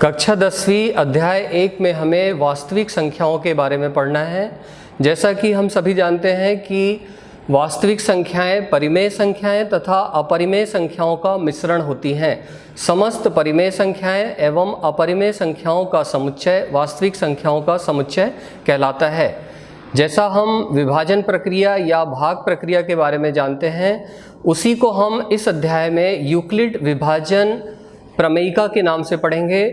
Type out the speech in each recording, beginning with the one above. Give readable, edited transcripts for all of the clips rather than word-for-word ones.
कक्षा 10वीं अध्याय 1 में हमें वास्तविक संख्याओं के बारे में पढ़ना है। जैसा कि हम सभी जानते हैं कि वास्तविक संख्याएं परिमेय संख्याएं तथा अपरिमेय संख्याओं का मिश्रण होती हैं। समस्त परिमेय संख्याएं एवं अपरिमेय संख्याओं का समुच्चय वास्तविक संख्याओं का समुच्चय कहलाता है। जैसा हम विभाजन प्रक्रिया या भाग प्रक्रिया के बारे में जानते हैं, उसी को हम इस अध्याय में यूक्लिड विभाजन प्रमेयिका के नाम से पढ़ेंगे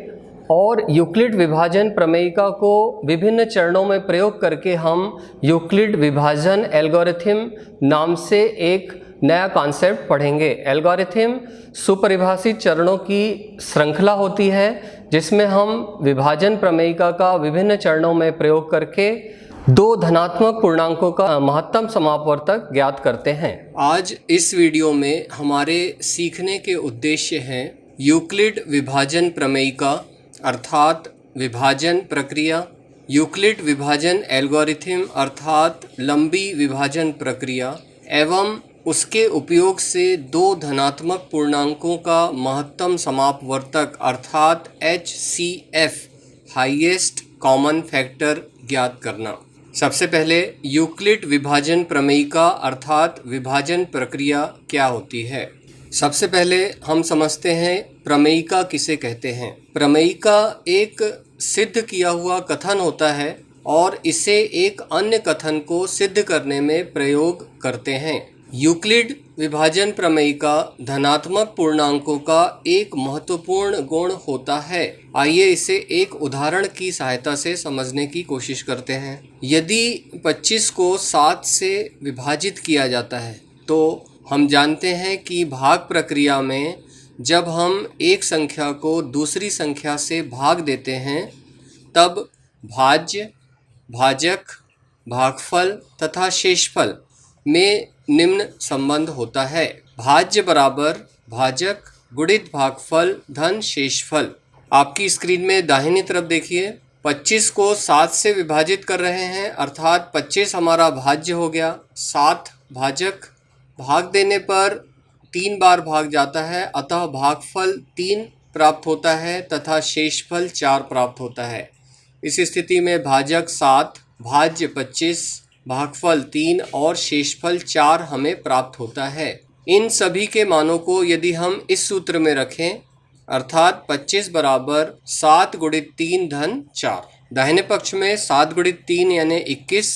और यूक्लिड विभाजन प्रमेयिका को विभिन्न चरणों में प्रयोग करके हम यूक्लिड विभाजन एल्गोरिथम नाम से एक नया कॉन्सेप्ट पढ़ेंगे। एल्गोरिथम सुपरिभाषित चरणों की श्रृंखला होती है जिसमें हम विभाजन प्रमेयिका का विभिन्न चरणों में प्रयोग करके दो धनात्मक पूर्णांकों का महत्तम समापवर्तक ज्ञात करते हैं। आज इस वीडियो में हमारे सीखने के उद्देश्य हैं यूक्लिड विभाजन प्रमेयिका अर्थात विभाजन प्रक्रिया, यूक्लिड विभाजन एल्गोरिथम अर्थात लंबी विभाजन प्रक्रिया एवं उसके उपयोग से दो धनात्मक पूर्णांकों का महत्तम समापवर्तक अर्थात HCF हाईएस्ट कॉमन फैक्टर ज्ञात करना। सबसे पहले यूक्लिड विभाजन प्रमेयिका अर्थात विभाजन प्रक्रिया क्या होती है। सबसे पहले हम समझते हैं प्रमेयिका किसे कहते हैं। प्रमेयिका एक सिद्ध किया हुआ कथन होता है और इसे एक अन्य कथन को सिद्ध करने में प्रयोग करते हैं। यूक्लिड विभाजन प्रमेयिका धनात्मक पूर्णांकों का एक महत्वपूर्ण गुण होता है। आइए इसे एक उदाहरण की सहायता से समझने की कोशिश करते हैं। यदि 25 को 7 से विभाजित किया जाता है तो हम जानते हैं कि भाग प्रक्रिया में जब हम एक संख्या को दूसरी संख्या से भाग देते हैं तब भाज्य, भाजक, भागफल तथा शेषफल में निम्न संबंध होता है। भाज्य बराबर भाजक गुणित भागफल धन शेषफल। आपकी स्क्रीन में दाहिनी तरफ देखिए, 25 को 7 से विभाजित कर रहे हैं अर्थात 25 हमारा भाज्य हो गया, 7 भाजक, भाग देने पर 3 बार भाग जाता है अतः भागफल 3 प्राप्त होता है तथा शेषफल 4 प्राप्त होता है। इस स्थिति में भाजक 7, भाज्य 25, भागफल 3 और शेषफल 4 हमें प्राप्त होता है। इन सभी के मानों को यदि हम इस सूत्र में रखें अर्थात 25 बराबर 7 गुणित 3 धन 4, दाहिने पक्ष में 7 गुणित 3 यानी 21,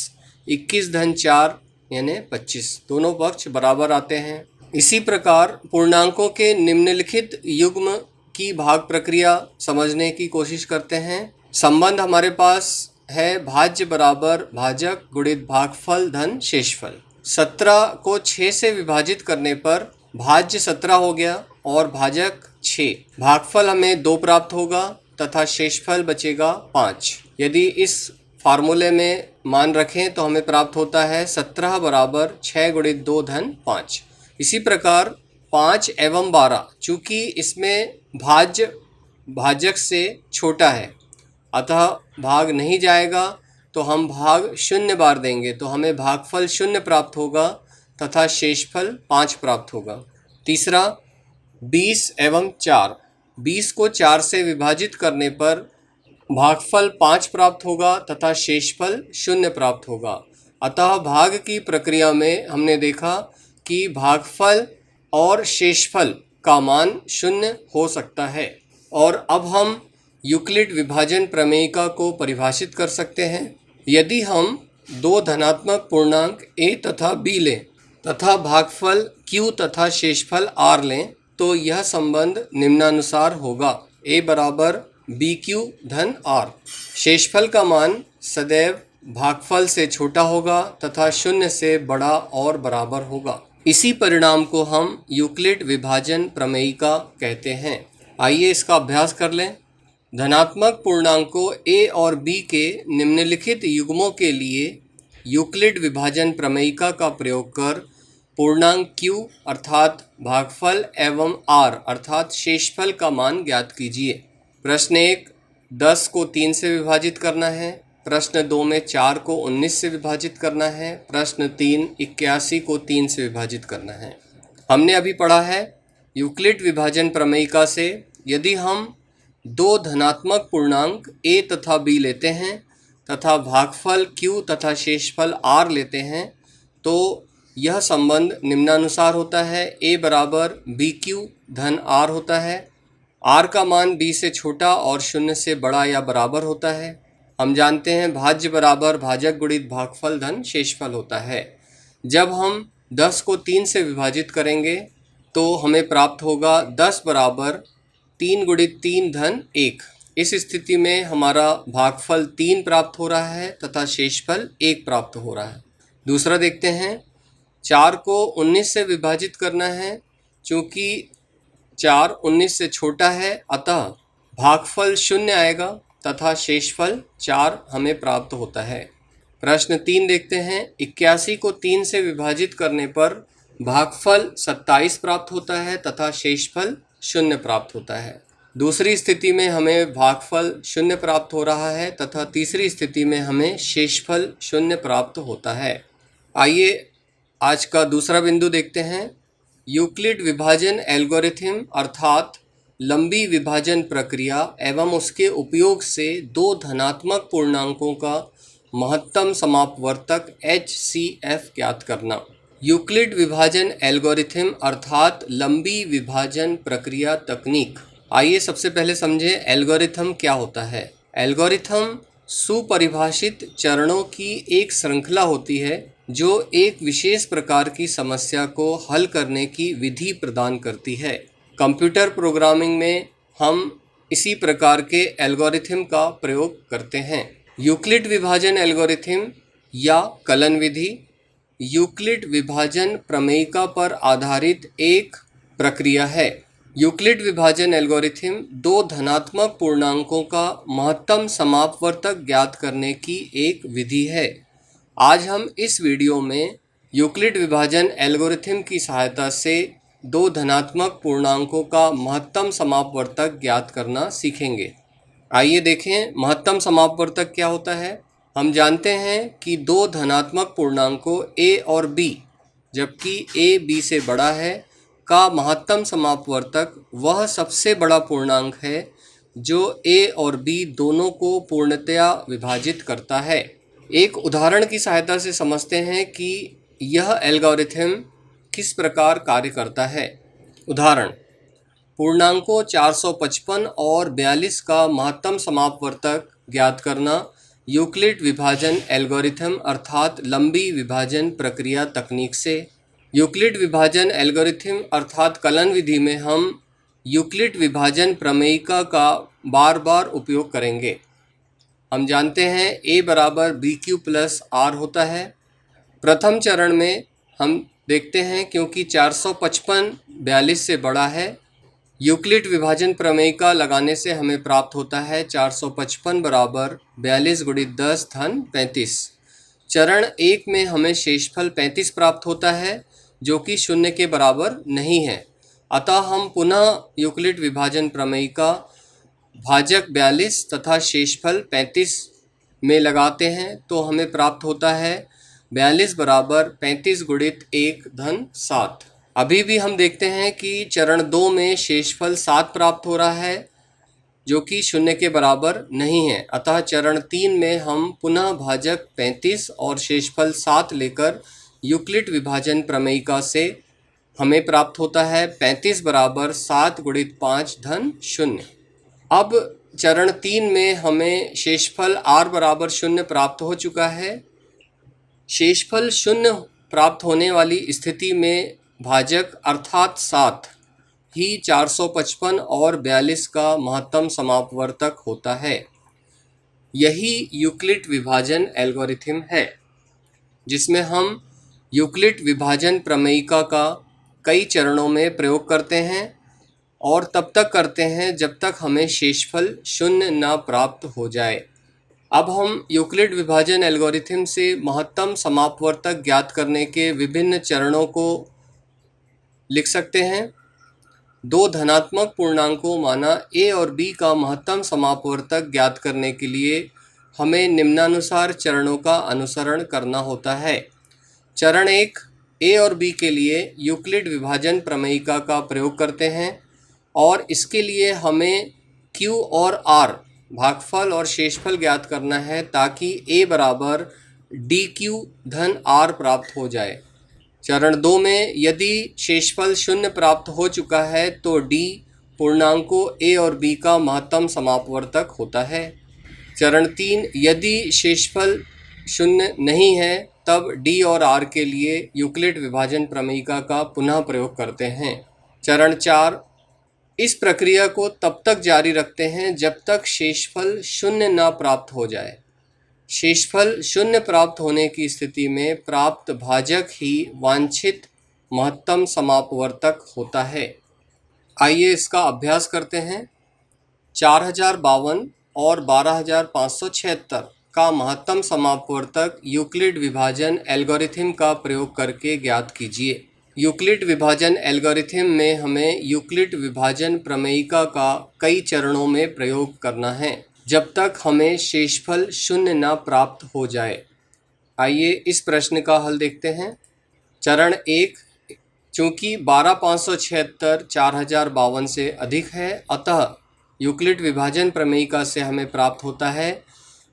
21 धन 4 यानी 25, दोनों पक्ष बराबर आते हैं। इसी प्रकार पूर्णांकों के निम्नलिखित युग्म की भाग प्रक्रिया समझने की कोशिश करते हैं। संबंध हमारे पास है भाज्य बराबर भाजक गुणित भागफल धन शेषफल। 17 को 6 से विभाजित करने पर भाज्य 17 हो गया और भाजक 6, भागफल हमें 2 प्राप्त होगा तथा शेषफल बचेगा 5। यदि इस फार्मूले में मान रखें तो हमें प्राप्त होता है 17 बराबर 6 गुणित 2 धन 5। इसी प्रकार 5 एवं 12, चूँकि इसमें भाज्य भाजक से छोटा है अतः भाग नहीं जाएगा तो हम भाग 0 बार देंगे तो हमें भागफल 0 प्राप्त होगा तथा शेषफल 5 प्राप्त होगा। तीसरा 20 एवं 4, 20 को 4 से विभाजित करने पर भागफल 5 प्राप्त होगा तथा शेषफल 0 प्राप्त होगा। अतः भाग की प्रक्रिया में हमने देखा कि भागफल और शेषफल का मान 0 हो सकता है। और अब हम यूक्लिड विभाजन प्रमेयिका को परिभाषित कर सकते हैं। यदि हम दो धनात्मक पूर्णांक a तथा b लें तथा भागफल q तथा शेषफल r लें तो यह संबंध निम्नानुसार होगा। a बराबर BQ धन R। शेषफल का मान सदैव भागफल से छोटा होगा तथा 0 से बड़ा और बराबर होगा। इसी परिणाम को हम यूक्लिड विभाजन प्रमेयिका कहते हैं। आइए इसका अभ्यास कर लें। धनात्मक पूर्णांकों a और b के निम्नलिखित युग्मों के लिए यूक्लिड विभाजन प्रमेयिका का प्रयोग कर पूर्णांक q अर्थात भागफल एवं r अर्थात शेषफल का मान ज्ञात कीजिए। प्रश्न 1, 10 को 3 से विभाजित करना है। प्रश्न 2 में 4 को 19 से विभाजित करना है। प्रश्न 3, 81 को 3 से विभाजित करना है। हमने अभी पढ़ा है यूक्लिड विभाजन प्रमेयिका से यदि हम दो धनात्मक पूर्णांक a तथा b लेते हैं तथा भागफल q तथा शेषफल r लेते हैं तो यह संबंध निम्नानुसार होता है। a बराबर bq धन r होता है। r का मान b से छोटा और 0 से बड़ा या बराबर होता है। हम जानते हैं भाज्य बराबर भाजक गुणित भागफल धन शेषफल होता है। जब हम 10 को 3 से विभाजित करेंगे तो हमें प्राप्त होगा 10 बराबर 3 गुणित 3 धन 1। इस स्थिति में हमारा भागफल 3 प्राप्त हो रहा है तथा शेषफल 1 प्राप्त हो रहा है। दूसरा देखते हैं, 4 को 19 से विभाजित करना है। चूँकि 4 19 से छोटा है अतः भागफल 0 आएगा तथा शेषफल 4 हमें प्राप्त होता है। प्रश्न 3 देखते हैं, 81 को 3 से विभाजित करने पर भागफल 27 प्राप्त होता है तथा शेषफल 0 प्राप्त होता है। दूसरी स्थिति में हमें भागफल 0 प्राप्त हो रहा है तथा तीसरी स्थिति में हमें शेषफल 0 प्राप्त होता है। आइए आज का दूसरा बिंदु देखते हैं। यूक्लिड विभाजन एल्गोरिथम अर्थात लंबी विभाजन प्रक्रिया एवं उसके उपयोग से दो धनात्मक पूर्णांकों का महत्तम समापवर्तक HCF ज्ञात करना। यूक्लिड विभाजन एल्गोरिथम अर्थात लंबी विभाजन प्रक्रिया तकनीक। आइए सबसे पहले समझें एल्गोरिथम क्या होता है। एल्गोरिथम सुपरिभाषित चरणों की एक श्रृंखला होती है जो एक विशेष प्रकार की समस्या को हल करने की विधि प्रदान करती है। कंप्यूटर प्रोग्रामिंग में हम इसी प्रकार के एल्गोरिथम का प्रयोग करते हैं। यूक्लिड विभाजन एल्गोरिथम या कलन विधि यूक्लिड विभाजन प्रमेयिका पर आधारित एक प्रक्रिया है। यूक्लिड विभाजन एल्गोरिथम दो धनात्मक पूर्णांकों का महत्तम समापवर्तक ज्ञात करने की एक विधि है। आज हम इस वीडियो में यूक्लिड विभाजन एल्गोरिथम की सहायता से दो धनात्मक पूर्णांकों का महत्तम समापवर्तक ज्ञात करना सीखेंगे। आइए देखें महत्तम समापवर्तक क्या होता है। हम जानते हैं कि दो धनात्मक पूर्णांकों a और b, जबकि a b से बड़ा है, का महत्तम समापवर्तक वह सबसे बड़ा पूर्णांक है जो a और b दोनों को पूर्णतया विभाजित करता है। एक उदाहरण की सहायता से समझते हैं कि यह एल्गोरिथम किस प्रकार कार्य करता है। उदाहरण, पूर्णांकों 455 और 42 का महत्तम समापवर्तक ज्ञात करना यूक्लिड विभाजन एल्गोरिथम अर्थात लंबी विभाजन प्रक्रिया तकनीक से। यूक्लिड विभाजन एल्गोरिथम अर्थात कलन विधि में हम यूक्लिड विभाजन प्रमेयिका का बार बार उपयोग करेंगे। हम जानते हैं a बराबर bq प्लस r होता है। प्रथम चरण में हम देखते हैं क्योंकि 455 42 से बड़ा है, यूक्लिड विभाजन प्रमेयिका लगाने से हमें प्राप्त होता है 455 बराबर 42 गुणित 10 धन 35। चरण 1 में हमें शेषफल 35 प्राप्त होता है जो कि 0 के बराबर नहीं है। अतः हम पुनः यूक्लिड विभाजन प्रमेयिका भाजक 42 तथा शेषफल 35 में लगाते हैं तो हमें प्राप्त होता है 42 बराबर 35 गुणित 1 धन 7। अभी भी हम देखते हैं कि चरण 2 में शेषफल 7 प्राप्त हो रहा है जो कि 0 के बराबर नहीं है। अतः चरण 3 में हम पुनः भाजक 35 और शेषफल 7 लेकर यूक्लिड विभाजन प्रमेयिका से हमें प्राप्त होता है 35 बराबर 7 गुणित 5 धन 0। अब चरण 3 में हमें शेषफल r बराबर 0 प्राप्त हो चुका है। शेषफल 0 प्राप्त होने वाली स्थिति में भाजक अर्थात 7 ही 455 और 42 का महत्तम समापवर्तक होता है। यही यूक्लिड विभाजन एल्गोरिथम है जिसमें हम यूक्लिड विभाजन प्रमेयिका का कई चरणों में प्रयोग करते हैं और तब तक करते हैं जब तक हमें शेषफल 0 न प्राप्त हो जाए। अब हम यूक्लिड विभाजन एल्गोरिथम से महत्तम समापवर्तक ज्ञात करने के विभिन्न चरणों को लिख सकते हैं। दो धनात्मक पूर्णांकों माना a और b का महत्तम समापवर्तक ज्ञात करने के लिए हमें निम्नानुसार चरणों का अनुसरण करना होता है। चरण 1 a और b के लिए यूक्लिड विभाजन प्रमेयिका का प्रयोग करते हैं और इसके लिए हमें Q और R भागफल और शेषफल ज्ञात करना है ताकि A बराबर DQ धन R प्राप्त हो जाए। चरण 2 में यदि शेषफल शून्य प्राप्त हो चुका है तो D पूर्णांकों A और B का महत्तम समापवर्तक होता है। चरण 3 यदि शेषफल शून्य नहीं है तब D और R के लिए यूक्लिड विभाजन प्रमेयिका का पुनः प्रयोग करते हैं। चरण 4 इस प्रक्रिया को तब तक जारी रखते हैं जब तक शेषफल शून्य न प्राप्त हो जाए। शेषफल शून्य प्राप्त होने की स्थिति में प्राप्त भाजक ही वांछित महत्तम समापवर्तक होता है। आइए इसका अभ्यास करते हैं। 4052 और 12576 का महत्तम समापवर्तक यूक्लिड विभाजन एल्गोरिथम का प्रयोग करके ज्ञात कीजिए। यूक्लिड विभाजन एल्गोरिथम में हमें यूक्लिड विभाजन प्रमेयिका का कई चरणों में प्रयोग करना है जब तक हमें शेषफल शून्य न प्राप्त हो जाए। आइए इस प्रश्न का हल देखते हैं। चरण 1 चूँकि 12576 4052 से अधिक है अतः यूक्लिड विभाजन प्रमेयिका से हमें प्राप्त होता है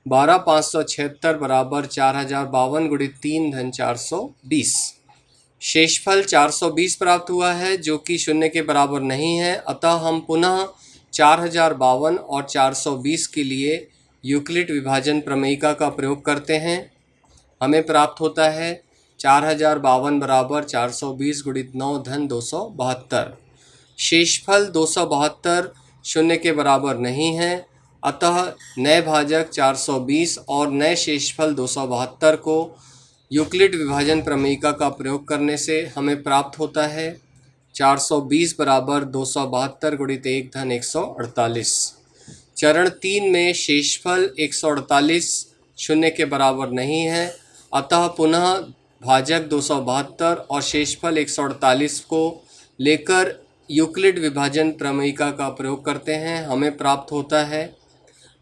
12576 बराबर 4052 गुणित 3 धन 420। शेषफल 420 प्राप्त हुआ है जो कि शून्य के बराबर नहीं है अतः हम पुनः 4052 और 420 के लिए यूक्लिड विभाजन प्रमेयिका का प्रयोग करते हैं। हमें प्राप्त होता है 4052 बराबर 420 गुणित 9 धन 272। शेषफल 272 शून्य के बराबर नहीं है अतः नए भाजक 420 और नए शेषफल 272 को यूक्लिड विभाजन प्रमेयिका का प्रयोग करने से हमें प्राप्त होता है 420 बराबर 272 गुणित 1 धन 148। चरण 3 में शेषफल 148 शून्य के बराबर नहीं है अतः पुनः भाजक 272 और शेषफल 148 को लेकर यूक्लिड विभाजन प्रमेयिका का प्रयोग करते हैं। हमें प्राप्त होता है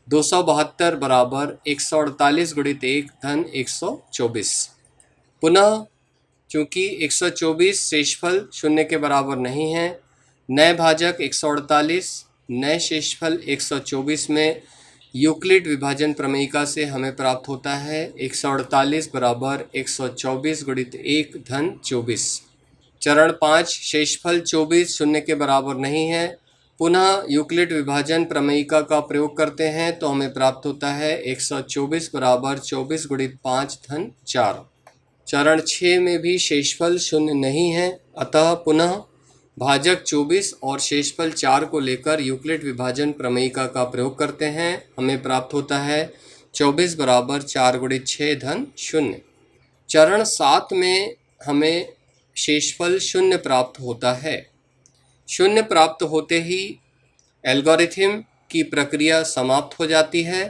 272 बराबर 148 गुणित 1 धन 124। पुनः चूँकि 124 शेषफल शून्य के बराबर नहीं है, नए भाजक 148 नए शेषफल 124 में यूक्लिड विभाजन प्रमेयिका से हमें प्राप्त होता है 148 बराबर 124 गुणित 1 धन 24। चरण 5 शेषफल 24 शून्य के बराबर नहीं है, पुनः यूक्लिड विभाजन प्रमेयिका का प्रयोग करते हैं तो हमें प्राप्त होता है 124 बराबर 24 गुणित 5 धन 4। चरण 6 में भी शेषफल शून्य नहीं है अतः पुनः भाजक 24 और शेषफल 4 को लेकर यूक्लिड विभाजन प्रमेयिका का प्रयोग करते हैं। हमें प्राप्त होता है 24 बराबर 4 गुणित 6 धन 0। चरण 7 में हमें शेषफल शून्य प्राप्त होता है। शून्य प्राप्त होते ही एल्गोरिथम की प्रक्रिया समाप्त हो जाती है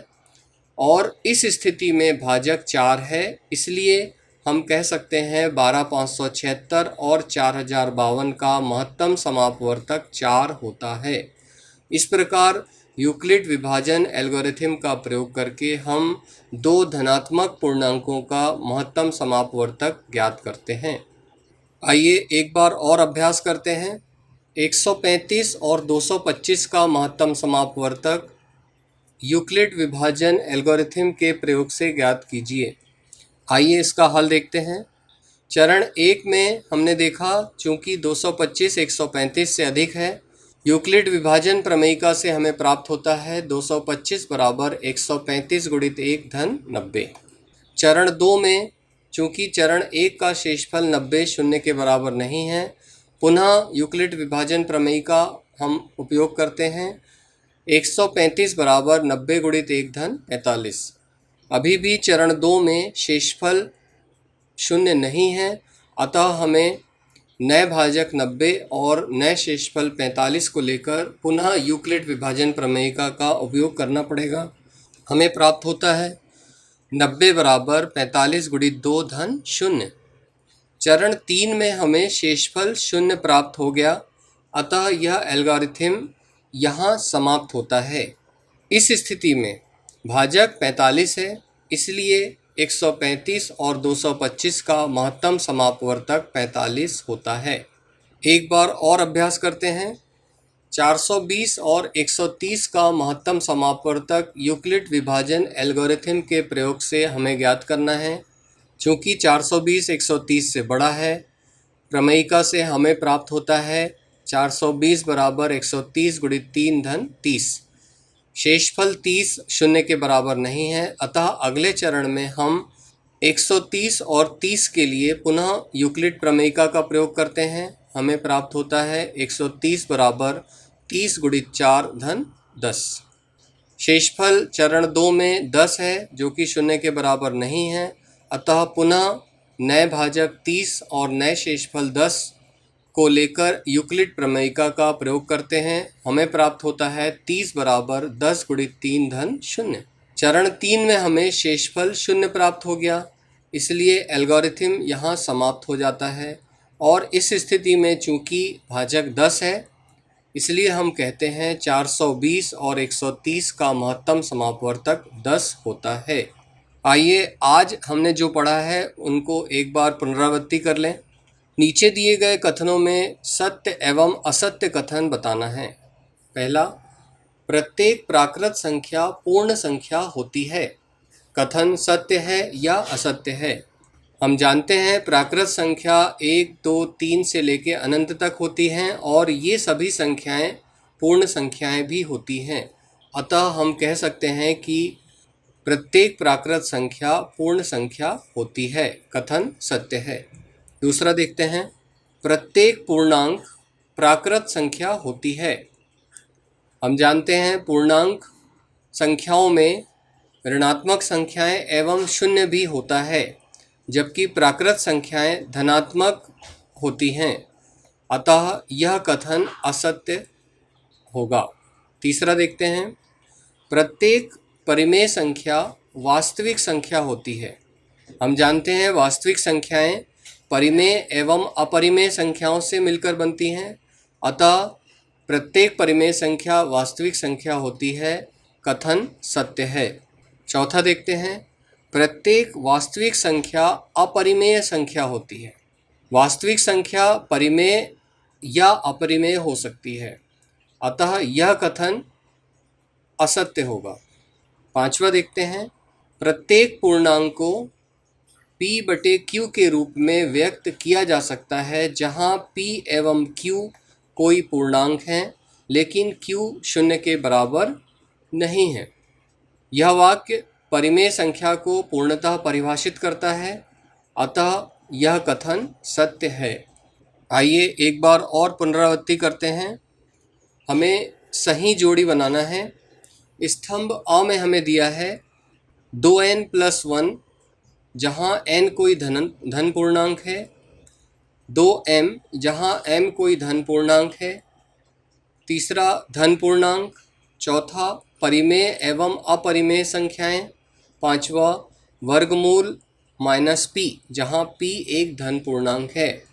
और इस स्थिति में भाजक 4 है, इसलिए हम कह सकते हैं 12576 और 4052 का महत्तम समापवर्तक 4 होता है। इस प्रकार यूक्लिड विभाजन एल्गोरिथम का प्रयोग करके हम दो धनात्मक पूर्णांकों का महत्तम समापवर्तक ज्ञात करते हैं। आइए एक बार और अभ्यास करते हैं। 135 और 225 का महत्तम समापवर्तक यूक्लिड विभाजन एल्गोरिथम के प्रयोग से ज्ञात कीजिए। आइए इसका हल देखते हैं। चरण 1 में हमने देखा चूँकि 225 135 से अधिक है, यूक्लिड विभाजन प्रमेयिका से हमें प्राप्त होता है 225 बराबर 135 गुणित 1 धन 90। चरण 2 में चूँकि चरण 1 का शेषफल 90 शून्य के बराबर नहीं है, पुनः यूक्लिड विभाजन प्रमेयिका हम उपयोग करते हैं 135 बराबर 90 गुणित 1 धन 45। अभी भी चरण 2 में शेषफल शून्य नहीं है अतः हमें नए भाजक 90 और नए शेषफल 45 को लेकर पुनः यूक्लिड विभाजन प्रमेयिका का उपयोग करना पड़ेगा। हमें प्राप्त होता है 90 बराबर 45 गुणित 2 धन 0। चरण 3 में हमें शेषफल शून्य प्राप्त हो गया अतः यह एल्गोरिथम यहाँ समाप्त होता है। इस स्थिति में भाजक 45 है, इसलिए 135 और 225 का महत्तम समापवर्तक 45 होता है। एक बार और अभ्यास करते हैं। 420 और 130 का महत्तम समापवर्तक यूक्लिड विभाजन एल्गोरिथम के प्रयोग से हमें ज्ञात करना है। चूँकि 420 130 से बड़ा है, प्रमेयिका से हमें प्राप्त होता है 420 बराबर 130 गुणित 3 धन 30। शेषफल 30 शून्य के बराबर नहीं है, अतः अगले चरण में हम 130 और 30 के लिए पुनः यूक्लिड प्रमेयिका का प्रयोग करते हैं। हमें प्राप्त होता है 130 बराबर 30 गुणित 4 धन 10। शेषफल चरण 2 में 10 है, जो कि शून्य के बराबर नहीं है, अतः पुनः नए भाजक 30 और नए शेषफल 10 को लेकर यूक्लिड प्रमेयिका का प्रयोग करते हैं। हमें प्राप्त होता है 30 बराबर 10 गुणित 3 धन 0। चरण 3 में हमें शेषफल 0 प्राप्त हो गया, इसलिए एल्गोरिथम यहाँ समाप्त हो जाता है। और इस स्थिति में चूँकि भाजक 10 है, इसलिए हम कहते हैं 420 और 130 का महत्तम समापवर्तक 10 होता है। आइए आज हमने जो पढ़ा है उनको एक बार पुनरावृत्ति कर लें। नीचे दिए गए कथनों में सत्य एवं असत्य कथन बताना है। पहला, प्रत्येक प्राकृत संख्या पूर्ण संख्या होती है। कथन सत्य है या असत्य है? हम जानते हैं प्राकृत संख्या 1, 2, 3 से लेकर अनंत तक होती हैं और ये सभी संख्याएं पूर्ण संख्याएं भी होती हैं। अतः हम कह सकते हैं कि प्रत्येक प्राकृत संख्या पूर्ण संख्या होती है। कथन सत्य है। दूसरा देखते हैं, प्रत्येक पूर्णांक प्राकृत संख्या होती है। हम जानते हैं पूर्णांक संख्याओं में ऋणात्मक संख्याएं एवं शून्य भी होता है, जबकि प्राकृत संख्याएं धनात्मक होती हैं। अतः यह कथन असत्य होगा। तीसरा देखते हैं, प्रत्येक परिमेय संख्या वास्तविक संख्या होती है। हम जानते हैं वास्तविक संख्याएं परिमेय एवं अपरिमेय संख्याओं से मिलकर बनती हैं, अतः प्रत्येक परिमेय संख्या वास्तविक संख्या होती है। कथन सत्य है। चौथा देखते हैं, प्रत्येक वास्तविक संख्या अपरिमेय संख्या होती है। वास्तविक संख्या परिमेय या अपरिमेय हो सकती है, अतः यह कथन असत्य होगा। पांचवा देखते हैं, प्रत्येक पूर्णांक को P/Q के रूप में व्यक्त किया जा सकता है, जहां P एवं Q कोई पूर्णांक हैं, लेकिन Q शून्य के बराबर नहीं है। यह वाक्य परिमेय संख्या को पूर्णतः परिभाषित करता है, अतः यह कथन सत्य है। आइए एक बार और पुनरावृत्ति करते हैं। हमें सही जोड़ी बनाना है। स्तंभ अ में हमें दिया है 2n+1, जहाँ n कोई धन पूर्णांक है, 2m जहाँ m कोई धन पूर्णांक है, तीसरा धन पूर्णांक, चौथा परिमेय एवं अपरिमेय संख्याएं, पांचवा वर्गमूल -p जहाँ p एक धन पूर्णांक है।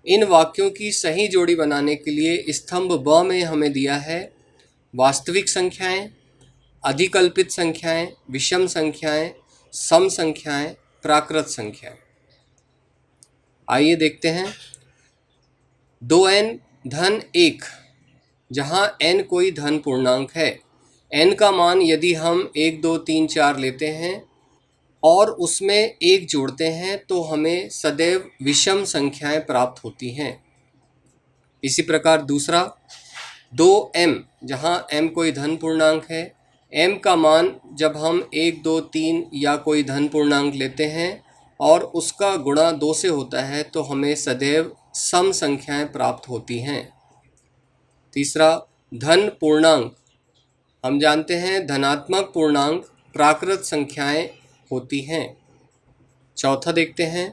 इन वाक्यों की सही जोड़ी बनाने के लिए स्तंभ ब में हमें दिया है वास्तविक संख्याएं, अधिकल्पित संख्याएं, विषम संख्याएं, सम संख्याएं, प्राकृत संख्याएं। आइए देखते हैं। 2n-1 जहाँ n कोई धन पूर्णांक है, n का मान यदि हम 1, 2, 3, 4 लेते हैं और उसमें 1 जोड़ते हैं तो हमें सदैव विषम संख्याएं प्राप्त होती हैं। इसी प्रकार दूसरा 2m जहाँ m कोई धन पूर्णांक है, m का मान जब हम 1, 2, 3 या कोई धन पूर्णांक लेते हैं और उसका गुणा 2 से होता है तो हमें सदैव सम संख्याएं प्राप्त होती हैं। तीसरा धन पूर्णांक, हम जानते हैं धनात्मक पूर्णांक प्राकृत संख्याएं होती हैं। चौथा देखते हैं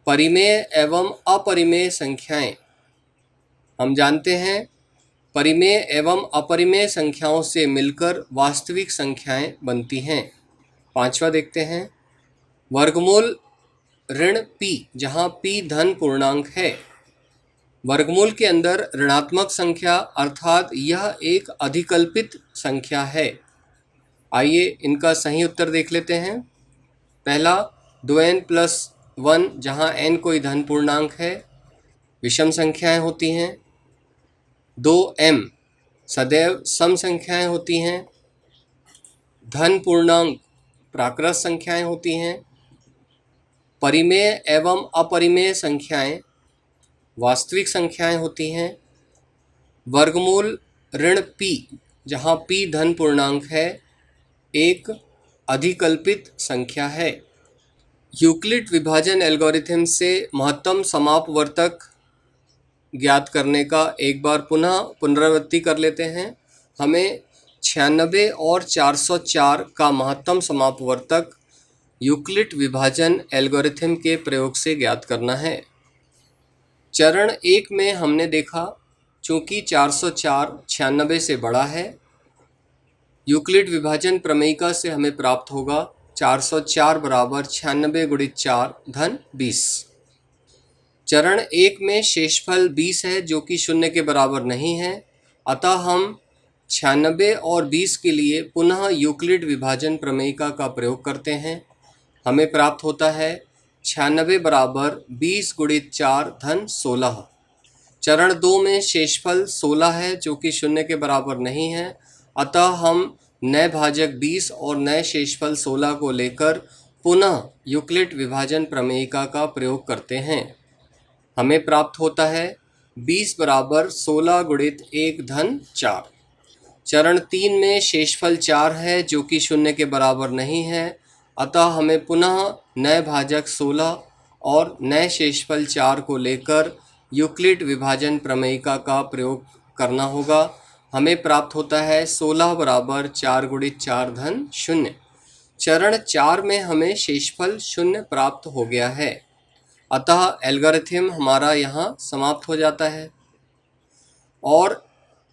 परिमेय एवं अपरिमेय संख्याएं। हम जानते हैं परिमेय एवं अपरिमेय संख्याओं से मिलकर वास्तविक संख्याएं बनती हैं। पांचवा देखते हैं वर्गमूल ऋण p जहाँ p धन पूर्णांक है। वर्गमूल के अंदर ऋणात्मक संख्या अर्थात यह एक अधिकल्पित संख्या है। आइए इनका सही उत्तर देख लेते हैं। पहला 2n+1 जहाँ n कोई धन पूर्णांक है, विषम संख्याएं होती हैं। 2m सदैव सम संख्याएं होती हैं, धन पूर्णांक प्राकृत संख्याएं होती हैं, परिमेय एवं अपरिमेय संख्याएं वास्तविक संख्याएं होती हैं, वर्गमूल ऋण p जहाँ p धन पूर्णांक है एक अधिकल्पित संख्या है। यूक्लिड विभाजन एल्गोरिथम से महत्तम समापवर्तक ज्ञात करने का एक बार पुनः पुनरावृत्ति कर लेते हैं। हमें 96 और 404 का महत्तम समापवर्तक यूक्लिड विभाजन एल्गोरिथम के प्रयोग से ज्ञात करना है। चरण 1 में हमने देखा चूँकि 404 96 से बड़ा है, यूक्लिड विभाजन प्रमेयिका से हमें प्राप्त होगा 404 बराबर 96 गुणित 4 धन 20। चरण 1 में शेषफल 20 है जो कि 0 के बराबर नहीं है, अतः हम 96 और 20 के लिए पुनः यूक्लिड विभाजन प्रमेयिका का प्रयोग करते हैं। हमें प्राप्त होता है 96 बराबर 20 गुणित 4 धन 16। चरण 2 में शेषफल 16 है जो कि 0 के बराबर नहीं है, अतः हम नए भाजक 20 और नए शेषफल 16 को लेकर पुनः यूक्लिड विभाजन प्रमेयिका का प्रयोग करते हैं। हमें प्राप्त होता है 20 बराबर 16 गुणित 1 धन 4। चरण 3 में शेषफल 4 है जो कि 0 के बराबर नहीं है, अतः हमें पुनः नए भाजक 16 और नए शेषफल 4 को लेकर यूक्लिड विभाजन प्रमेयिका का प्रयोग करना होगा। हमें प्राप्त होता है 16 बराबर 4 गुणित 4 धन 0। चरण 4 में हमें शेषफल 0 प्राप्त हो गया है, अतः एल्गोरिथम हमारा यहाँ समाप्त हो जाता है और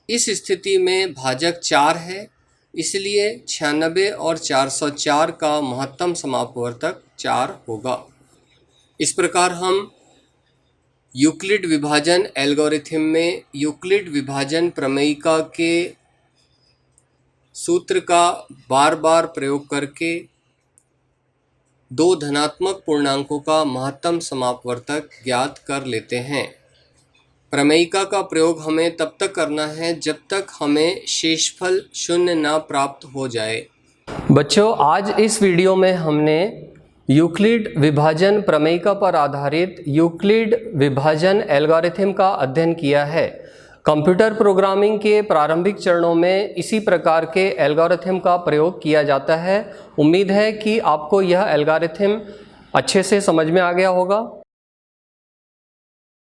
इस स्थिति में भाजक 4 है, इसलिए 96 और 404 का महत्तम समापवर्तक 4 होगा। इस प्रकार हम यूक्लिड विभाजन एल्गोरिथम में यूक्लिड विभाजन प्रमेयिका के सूत्र का बार बार प्रयोग करके दो धनात्मक पूर्णांकों का महत्तम समापवर्तक ज्ञात कर लेते हैं। प्रमेयिका का प्रयोग हमें तब तक करना है जब तक हमें शेषफल 0 ना प्राप्त हो जाए। बच्चों, आज इस वीडियो में हमने यूक्लिड विभाजन प्रमेयिका पर आधारित यूक्लिड विभाजन एल्गोरिथम का अध्ययन किया है। कंप्यूटर प्रोग्रामिंग के प्रारंभिक चरणों में इसी प्रकार के एल्गोरिथम का प्रयोग किया जाता है। उम्मीद है कि आपको यह एल्गोरिथम अच्छे से समझ में आ गया होगा।